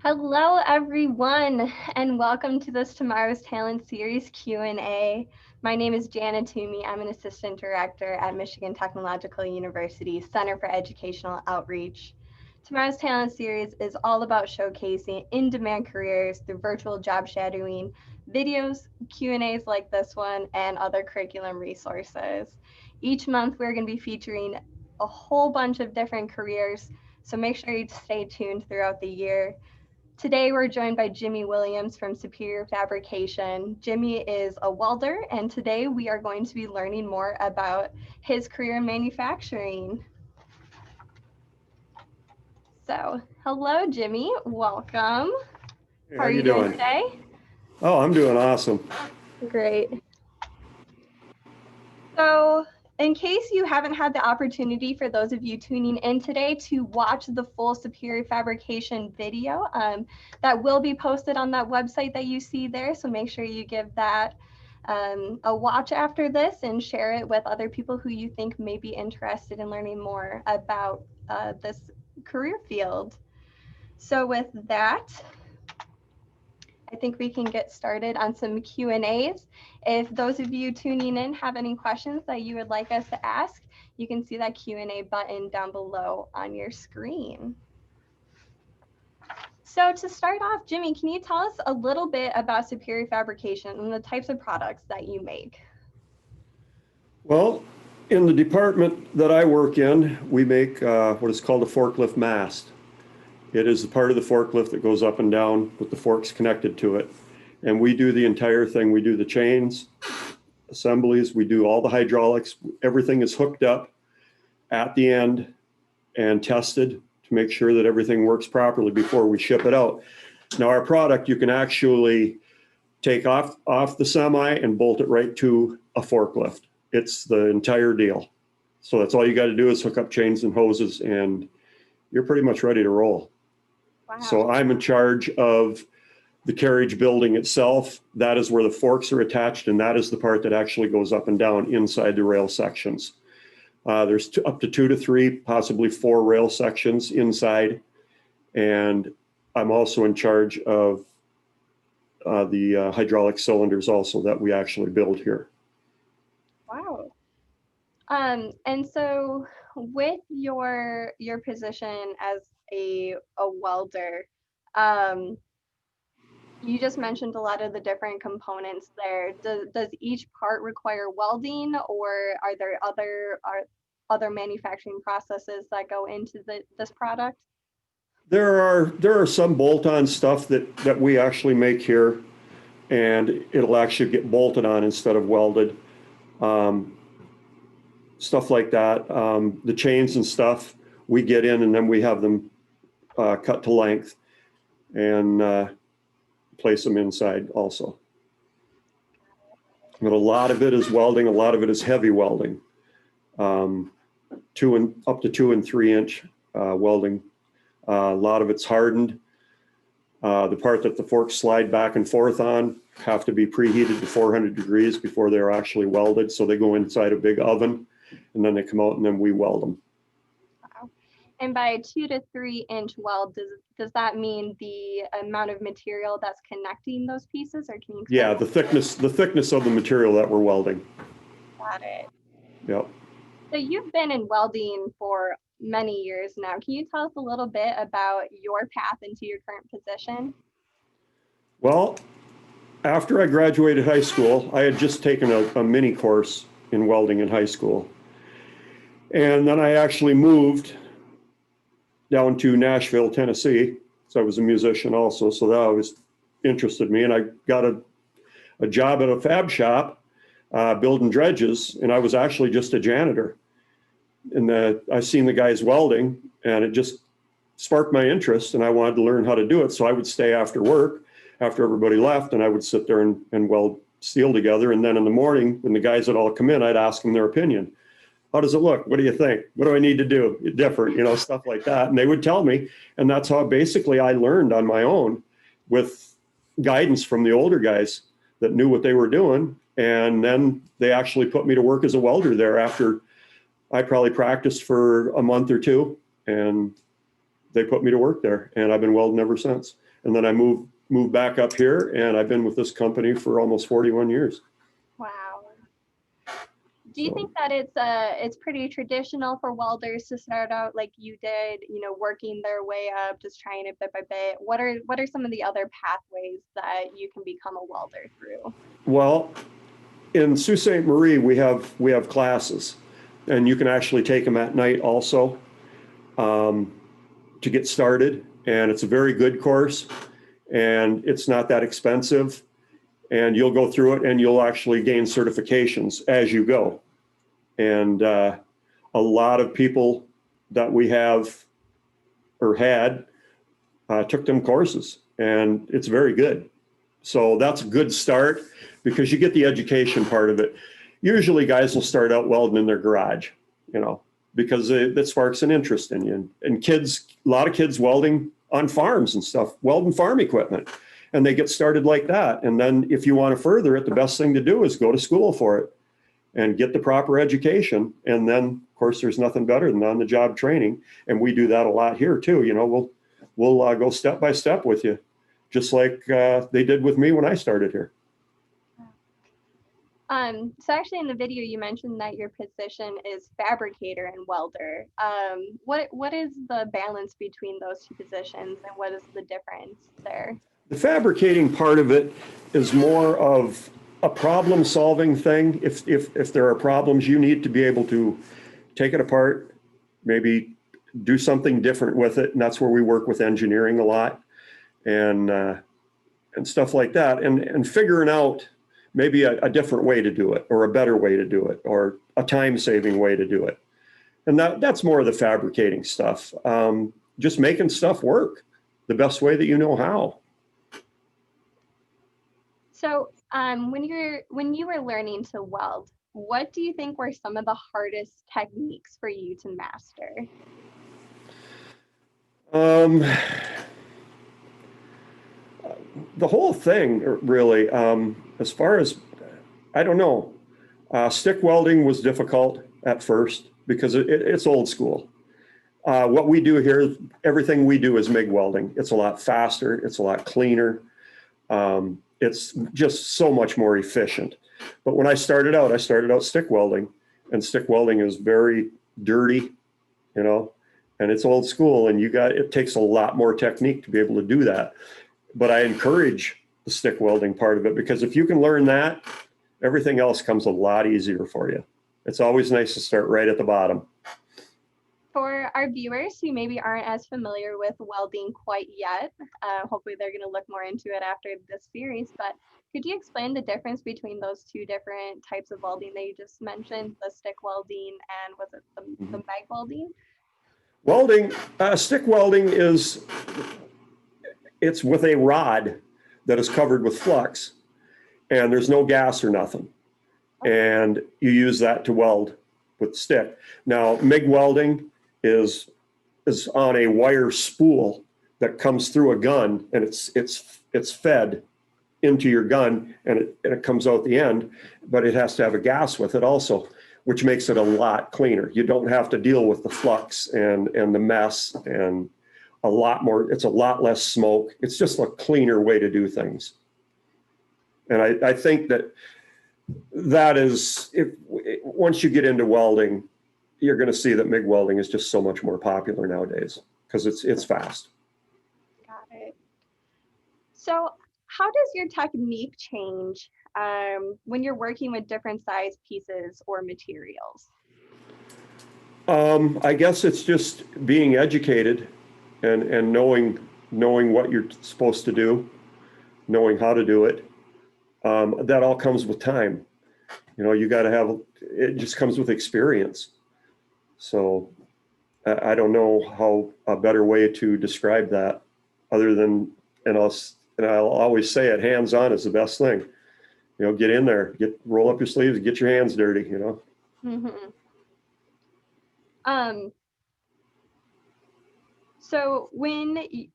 Hello, everyone, and welcome to this Tomorrow's Talent Series Q&A. My name is Jana Toomey. I'm an assistant director at Michigan Technological University Center for Educational Outreach. Tomorrow's Talent Series is all about showcasing in-demand careers through virtual job shadowing, videos, Q&As like this one, and other curriculum resources. Each month, we're going to be featuring a whole bunch of different careers, so make sure you stay tuned throughout the year. Today, we're joined by Jimmy Williams from Superior Fabrication. Jimmy is a welder, and today we are going to be learning more about his career in manufacturing. So, hello, Jimmy. Welcome. Hey, How are you doing today? Oh, I'm doing awesome. Great. So, in case you haven't had the opportunity, for those of you tuning in today, to watch the full Superior Fabrication video, that will be posted on that website that you see there. So make sure you give that a watch after this and share it with other people who you think may be interested in learning more about this career field. So with that, I think we can get started on some Q&As. If those of you tuning in have any questions that you would like us to ask, you can see that Q&A button down below on your screen. So to start off, Jimmy, can you tell us a little bit about Superior Fabrication and the types of products that you make? Well, in the department that I work in, we make what is called a forklift mast. It is the part of the forklift that goes up and down with the forks connected to it. And we do the entire thing. We do the chains, assemblies, we do all the hydraulics. Everything is hooked up at the end and tested to make sure that everything works properly before we ship it out. Now, our product, you can actually take off the semi and bolt it right to a forklift. It's the entire deal. So that's all you got to do is hook up chains and hoses and you're pretty much ready to roll. Wow. So I'm in charge of the carriage building itself. That is where the forks are attached, and that is the part that actually goes up and down inside the rail sections. There's up to 2 to 3, possibly 4 rail sections inside. And I'm also in charge of the hydraulic cylinders also that we actually build here. Wow. And so with your position as a welder, you just mentioned a lot of the different components there. Does each part require welding, or are there other manufacturing processes that go into this product? There are some bolt-on stuff that we actually make here, and it'll actually get bolted on instead of welded. Stuff like that. The chains and stuff, we get in and then we have them cut to length and place them inside also. But a lot of it is welding, a lot of it is heavy welding. Up to 2 and 3 inch welding. A lot of it's hardened. The part that the forks slide back and forth on have to be preheated to 400 degrees before they're actually welded. So they go inside a big oven and then they come out and then we weld them. Wow. And by a 2 to 3 inch weld, does that mean the amount of material that's connecting those pieces, or can you explain? Yeah, the thickness of the material that we're welding. Got it. Yep. So you've been in welding for many years now. Can you tell us a little bit about your path into your current position? Well, after I graduated high school, I had just taken a mini course in welding in high school. And then I actually moved down to Nashville, Tennessee. So I was a musician also, so that always interested me. And I got a job at a fab shop building dredges, and I was actually just a janitor. And I seen the guys welding, and it just sparked my interest, and I wanted to learn how to do it. So I would stay after work, after everybody left, and I would sit there and weld steel together. And then in the morning, when the guys would all come in, I'd ask them their opinion. How does it look? What do you think? What do I need to do different? You know, stuff like that. And they would tell me. And that's how basically I learned on my own with guidance from the older guys that knew what they were doing. And then they actually put me to work as a welder there after I probably practiced for a month or two. And they put me to work there. And I've been welding ever since. And then I moved back up here, and I've been with this company for almost 41 years. Wow. Do you think that it's pretty traditional for welders to start out like you did, working their way up, just trying it bit by bit? What are some of the other pathways that you can become a welder through? Well, in Sault Ste. Marie, we have classes, and you can actually take them at night also to get started. And it's a very good course, and it's not that expensive. And you'll go through it, and you'll actually gain certifications as you go. And a lot of people that we have or had took them courses, and it's very good. So that's a good start because you get the education part of it. Usually guys will start out welding in their garage, because that sparks an interest in you. And kids, a lot of kids welding on farms and stuff, welding farm equipment, and they get started like that. And then if you want to further it, the best thing to do is go to school for it and get the proper education. And then, of course, there's nothing better than on-the-job training. And we do that a lot here too. We'll go step by step with you, just like they did with me when I started here. So actually in the video, you mentioned that your position is fabricator and welder. What is the balance between those two positions, and what is the difference there? The fabricating part of it is more of a problem-solving thing. If there are problems, you need to be able to take it apart, maybe do something different with it, and that's where we work with engineering a lot, and stuff like that, and figuring out maybe a different way to do it, or a better way to do it, or a time-saving way to do it. And that's more of the fabricating stuff. Just making stuff work the best way that you know how. So when you were learning to weld, what do you think were some of the hardest techniques for you to master? The whole thing, really, as far as, I don't know, stick welding was difficult at first because it's old school. What we do here, everything we do is MIG welding. It's a lot faster, it's a lot cleaner. It's just so much more efficient. But when I started out stick welding, and stick welding is very dirty, and it's old school, and it takes a lot more technique to be able to do that. But I encourage the stick welding part of it, because if you can learn that, everything else comes a lot easier for you. It's always nice to start right at the bottom. For our viewers who maybe aren't as familiar with welding quite yet, hopefully they're going to look more into it after this series, but could you explain the difference between those two different types of welding that you just mentioned, the stick welding and was it the MIG welding? Welding, stick welding it's with a rod that is covered with flux, and there's no gas or nothing. And you use that to weld with stick. Now, MIG welding is on a wire spool that comes through a gun, and it's fed into your gun, and it comes out the end, but it has to have a gas with it also, which makes it a lot cleaner. You don't have to deal with the flux and the mess, and it's a lot less smoke. It's just a cleaner way to do things. And I think that is, once you get into welding, you're going to see that MIG welding is just so much more popular nowadays because it's fast. Got it. So how does your technique change when you're working with different size pieces or materials? I guess it's just being educated and knowing what you're supposed to do, knowing how to do it. That all comes with time. You got to it just comes with experience. So I don't know how a better way to describe that other than, and I'll always say it, hands-on is the best thing. Get in there, roll up your sleeves, get your hands dirty, Mm-hmm. So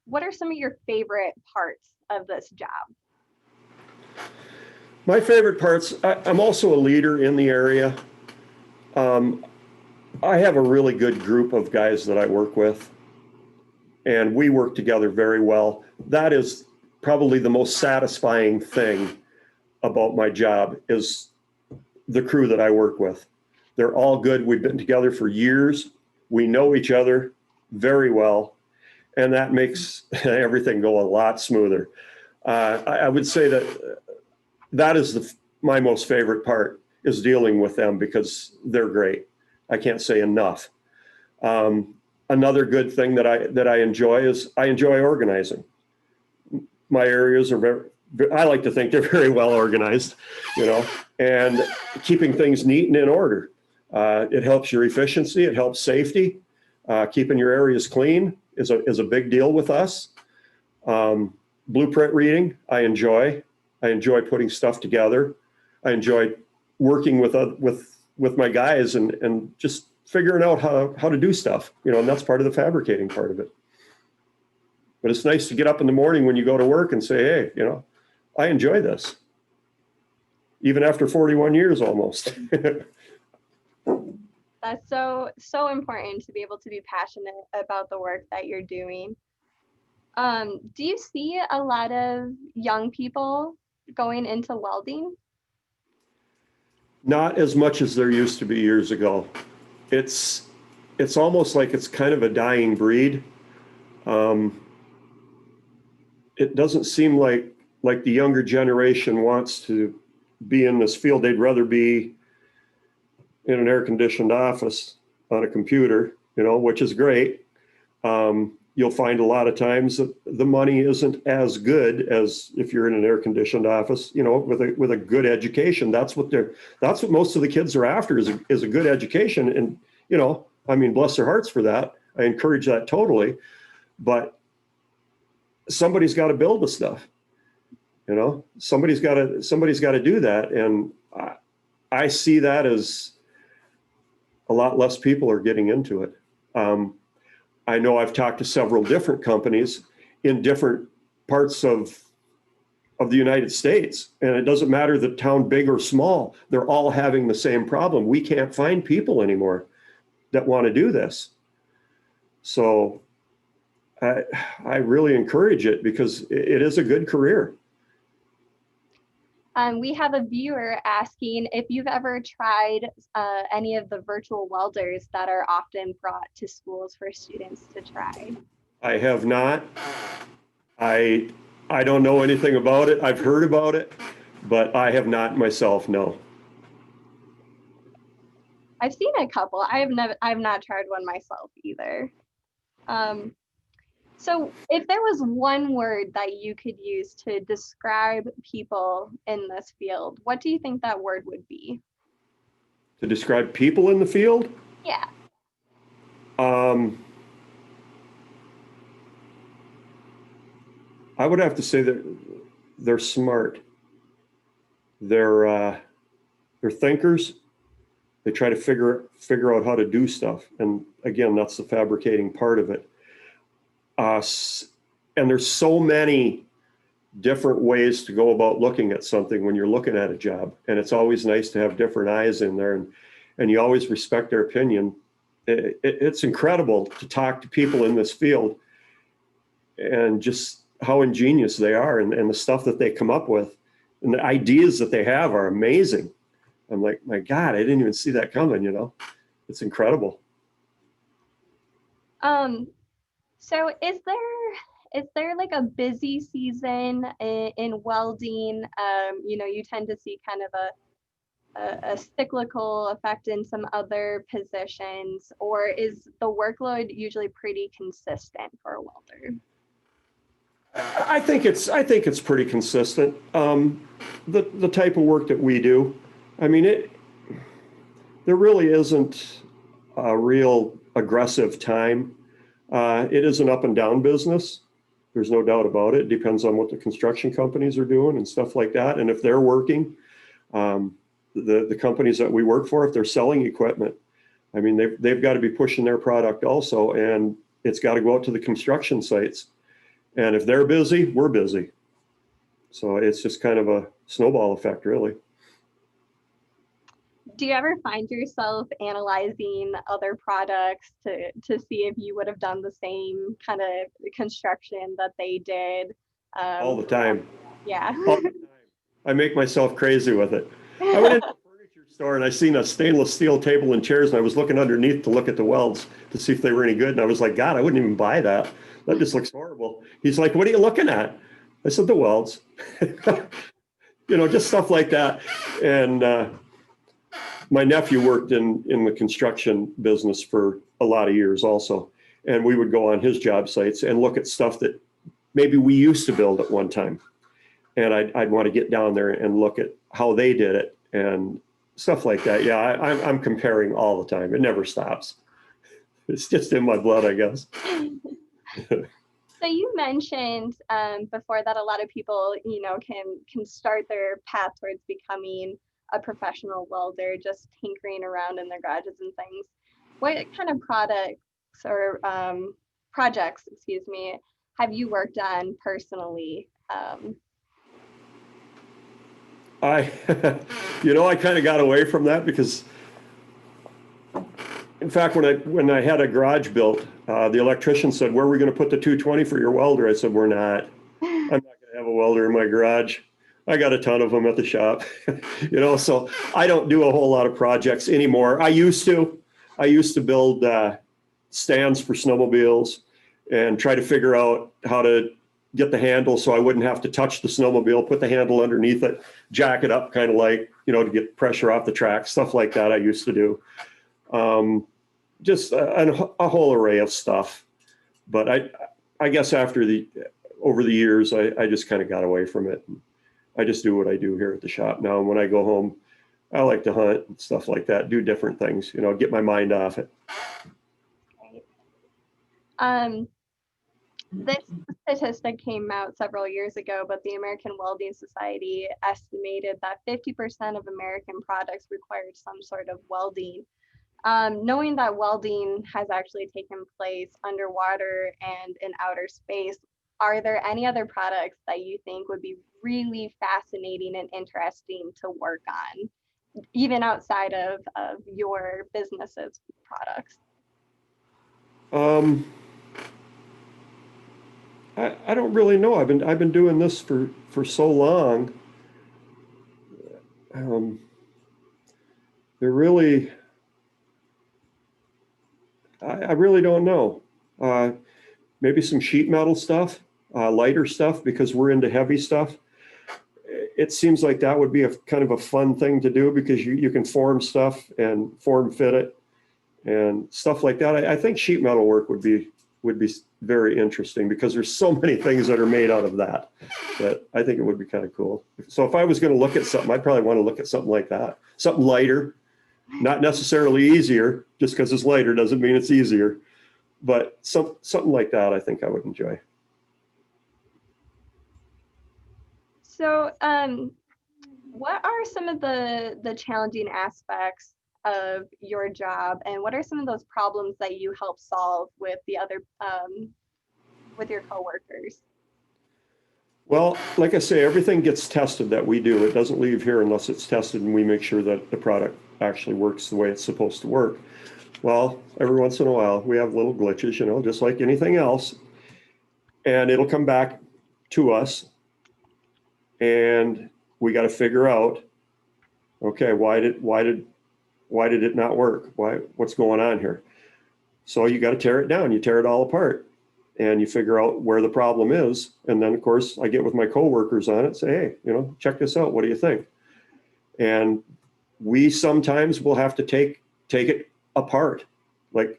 what are some of your favorite parts of this job? My favorite parts, I'm also a leader in the area. I have a really good group of guys that I work with, and we work together very well. That is probably the most satisfying thing about my job is the crew that I work with. They're all good. We've been together for years. We know each other very well, and that makes everything go a lot smoother. I would say that that is my most favorite part is dealing with them because they're great. I can't say enough. Another good thing that I enjoy is I enjoy organizing. My areas are I like to think they're very well organized, and keeping things neat and in order. It helps your efficiency. It helps safety. Keeping your areas clean is a big deal with us. Blueprint reading, I enjoy. I enjoy putting stuff together. I enjoy working with my guys and just figuring out how to do stuff, and that's part of the fabricating part of it. But it's nice to get up in the morning when you go to work and say, hey, I enjoy this. Even after 41 years almost. That's so important to be able to be passionate about the work that you're doing. Do you see a lot of young people going into welding? Not as much as there used to be years ago. It's almost like it's kind of a dying breed. It doesn't seem like the younger generation wants to be in this field. They'd rather be in an air-conditioned office on a computer, which is great. You'll find a lot of times that the money isn't as good as if you're in an air-conditioned office, with a good education. That's what most of the kids are after is a good education. And, bless their hearts for that. I encourage that totally. But somebody's got to build the stuff, somebody's got to do that. And I see that as a lot less people are getting into it. I know I've talked to several different companies in different parts of the United States, and it doesn't matter the town big or small, they're all having the same problem. We can't find people anymore that want to do this. So I really encourage it because it is a good career. We have a viewer asking if you've ever tried any of the virtual welders that are often brought to schools for students to try. I have not. I don't know anything about it. I've heard about it, but I have not myself, no. I've seen a couple. I've not tried one myself either. So if there was one word that you could use to describe people in this field, what do you think that word would be? To describe people in the field? Yeah. I would have to say that they're smart. They're thinkers. They try to figure out how to do stuff. And again, that's the fabricating part of it. And there's so many different ways to go about looking at something when you're looking at a job. And it's always nice to have different eyes in there, and you always respect their opinion. It's incredible to talk to people in this field and just how ingenious they are and the stuff that they come up with and the ideas that they have are amazing. I'm like, my God, I didn't even see that coming, It's incredible. So is there like a busy season in welding? You tend to see kind of a cyclical effect in some other positions, or is the workload usually pretty consistent for a welder? I think it's pretty consistent. The type of work that we do, there really isn't a real aggressive time. It is an up and down business. There's no doubt about it. It depends on what the construction companies are doing and stuff like that. And if they're working, the companies that we work for, if they're selling equipment, they've got to be pushing their product also, and it's got to go out to the construction sites. And if they're busy, we're busy. So it's just kind of a snowball effect, really. Do you ever find yourself analyzing other products to see if you would have done the same kind of construction that they did? All Um, the time. yeah. All the time. I make myself crazy with it. I went into a furniture store and I seen a stainless steel table and chairs, and I was looking underneath to look at the welds to see if they were any good. And I was like, God, I wouldn't even buy that. That just looks horrible. He's like, what are you looking at? I said, the welds. Just stuff like that. And my nephew worked in the construction business for a lot of years also. And we would go on his job sites and look at stuff that maybe we used to build at one time. And I'd want to get down there and look at how they did it and stuff like that. Yeah, I'm comparing all the time. It never stops. It's just in my blood, I guess. So you mentioned before that a lot of people, can start their path towards becoming a professional welder, just tinkering around in their garages and things. What kind of products or projects, excuse me, have you worked on personally? I, I kind of got away from that because, in fact, when I had a garage built, the electrician said, "Where are we going to put the 220 for your welder?" I said, "We're not. I'm not going to have a welder in my garage. I got a ton of them at the shop." So I don't do a whole lot of projects anymore. I used to. I used to build stands for snowmobiles and try to figure out how to get the handle so I wouldn't have to touch the snowmobile, put the handle underneath it, jack it up kind of like, to get pressure off the track, stuff like that I used to do. Just a whole array of stuff. But I guess over the years, I just kind of got away from it. I just do what I do here at the shop now. And when I go home, I like to hunt and stuff like that, do different things, get my mind off it. This statistic came out several years ago, but the American Welding Society estimated that 50% of American products required some sort of welding. Knowing that welding has actually taken place underwater and in outer space, are there any other products that you think would be really fascinating and interesting to work on, even outside of your business's products? I don't really know. I've been doing this for so long. They're really, I really don't know. Maybe some sheet metal stuff, lighter stuff, because we're into heavy stuff. It seems like that would be a kind of a fun thing to do because you can form stuff and form fit it and stuff like that. I think sheet metal work would be very interesting because there's so many things that are made out of that I think it would be kind of cool. So if I was going to look at something, I'd probably want to look at something like that, something lighter, not necessarily easier. Just because it's lighter doesn't mean it's easier, but something like that I think I would enjoy. So, what are some of the challenging aspects of your job, and what are some of those problems that you help solve with the other with your coworkers? Well, like I say, everything gets tested that we do. It doesn't leave here unless it's tested and we make sure that the product actually works the way it's supposed to work. Well, every once in a while, we have little glitches, just like anything else. And it'll come back to us. And we got to figure out, okay, why did it not work? What's going on here? So you got to tear it down. You tear it all apart. And you figure out where the problem is. And then, of course, I get with my coworkers on it, say, hey, check this out. What do you think? And we sometimes will have to take it apart. Like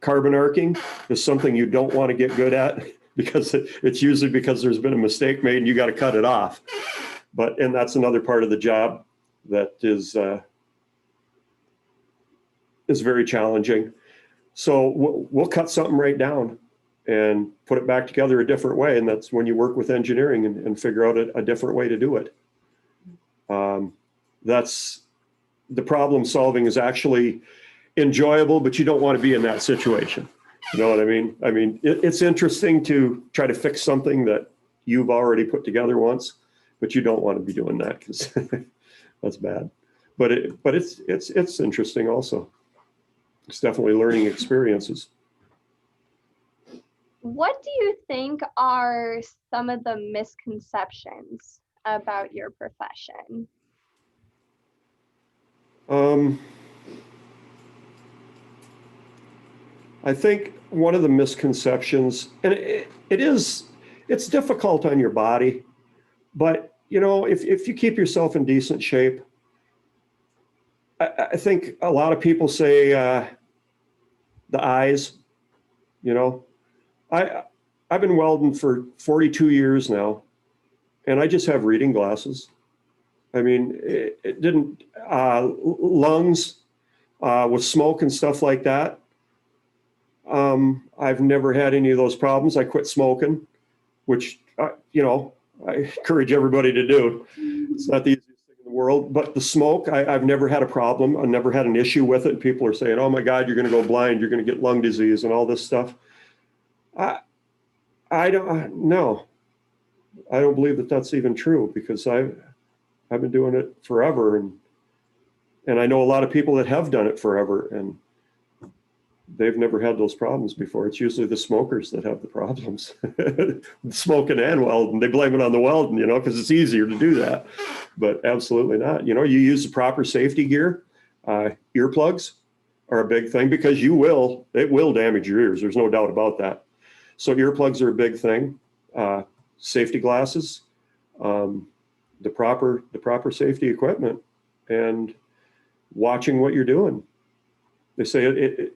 carbon arcing is something you don't want to get good at because it's usually because there's been a mistake made and you got to cut it off. And that's another part of the job that is very challenging. So we'll cut something right down and put it back together a different way. And that's when you work with engineering and figure out a different way to do it. That's the problem solving is actually enjoyable, but you don't want to be in that situation. You know what I mean? I mean, it's interesting to try to fix something that you've already put together once, but you don't want to be doing that because that's bad. but it's interesting also. It's definitely learning experiences. What do you think are some of the misconceptions about your profession? I think one of the misconceptions, and it's difficult on your body, but you know, if you keep yourself in decent shape, I think a lot of people say the eyes, you know, I, I've been welding for 42 years now, and I just have reading glasses. I mean, it didn't, lungs with smoke and stuff like that. I've never had any of those problems. I quit smoking, which, you know, I encourage everybody to do. It's not the easiest thing in the world, but the smoke, I've never had a problem. I've never had an issue with it. People are saying, oh my God, you're going to go blind. You're going to get lung disease and all this stuff. I don't know. I don't believe that that's even true, because I've been doing it forever, and I know a lot of people that have done it forever, and they've never had those problems before. It's usually the smokers that have the problems. Smoking and welding, they blame it on the welding, you know, because it's easier to do that. But absolutely not. You know, you use the proper safety gear. Earplugs are a big thing, because it will damage your ears. There's no doubt about that. So earplugs are a big thing. Safety glasses, the proper safety equipment, and watching what you're doing. They say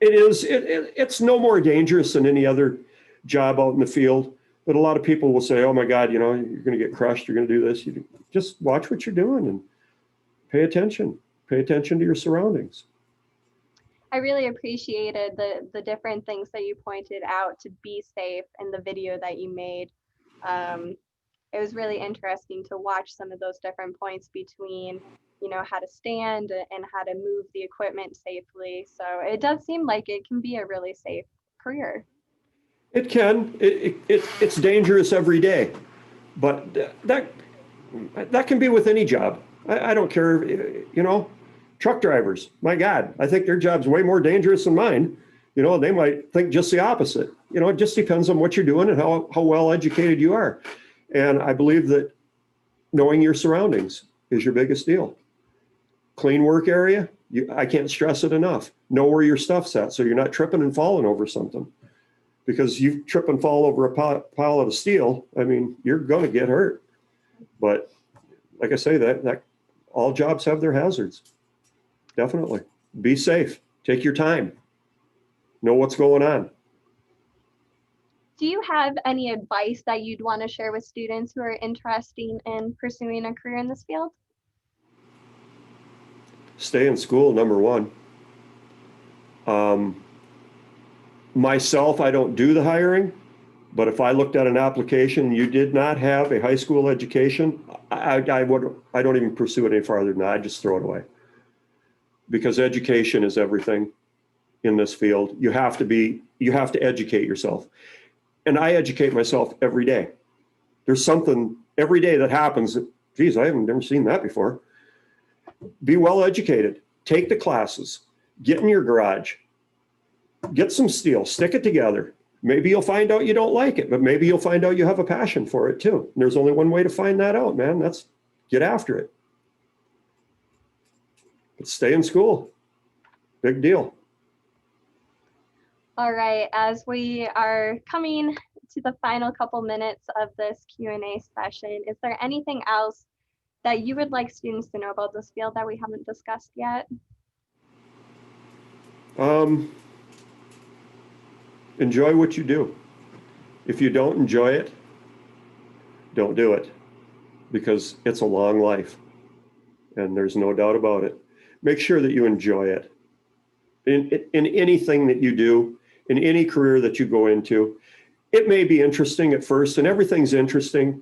it's no more dangerous than any other job out in the field. But a lot of people will say, oh my God, you know, you're going to get crushed. You're going to do this. You just watch what you're doing and pay attention. Pay attention to your surroundings. I really appreciated the different things that you pointed out to be safe in the video that you made. It was really interesting to watch some of those different points between, you know, how to stand and how to move the equipment safely. So it does seem like it can be a really safe career. It can. It's dangerous every day, but that can be with any job. I don't care, you know, truck drivers. My God, I think their job's way more dangerous than mine. You know, they might think just the opposite. You know, it just depends on what you're doing and how well educated you are. And I believe that knowing your surroundings is your biggest deal. Clean work area, I can't stress it enough. Know where your stuff's at, so you're not tripping and falling over something. Because you trip and fall over a pile of steel, I mean, you're going to get hurt. But like I say, that all jobs have their hazards. Definitely. Be safe. Take your time. Know what's going on. Do you have any advice that you'd want to share with students who are interested in pursuing a career in this field? Stay in school, number one. Myself, I don't do the hiring, but if I looked at an application and you did not have a high school education, I don't even pursue it any farther than that. I'd just throw it away. Because education is everything in this field. You have to educate yourself. And I educate myself every day. There's something every day that happens that, geez, I haven't never seen that before. Be well educated. Take the classes. Get in your garage. Get some steel. Stick it together. Maybe you'll find out you don't like it, but maybe you'll find out you have a passion for it too. And there's only one way to find that out, man. That's get after it. But stay in school. Big deal. All right, as we are coming to the final couple minutes of this Q&A session, is there anything else that you would like students to know about this field that we haven't discussed yet? Enjoy what you do. If you don't enjoy it, don't do it, because it's a long life and there's no doubt about it. Make sure that you enjoy it. In anything that you do, in any career that you go into, it may be interesting at first, and everything's interesting,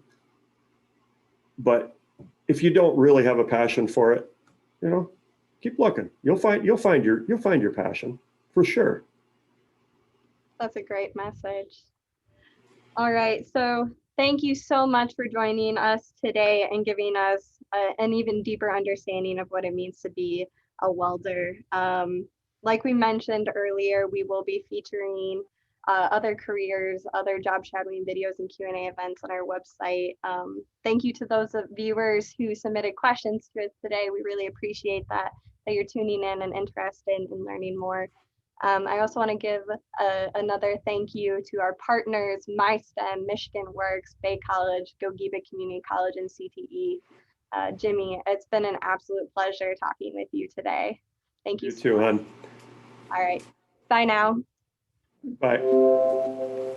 but if you don't really have a passion for it, you know, keep looking. You'll find your passion for sure. That's a great message. All right, so thank you so much for joining us today and giving us an even deeper understanding of what it means to be a welder. Like we mentioned earlier, we will be featuring other careers, other job shadowing videos and Q&A events on our website. Thank you to those viewers who submitted questions to us today. We really appreciate that you're tuning in and interested in learning more. I also want to give another thank you to our partners, MySTEM, Michigan Works, Bay College, Gogebic Community College, and CTE. Jimmy, it's been an absolute pleasure talking with you today. Thank you. You too, hon. All right. Bye now. Bye.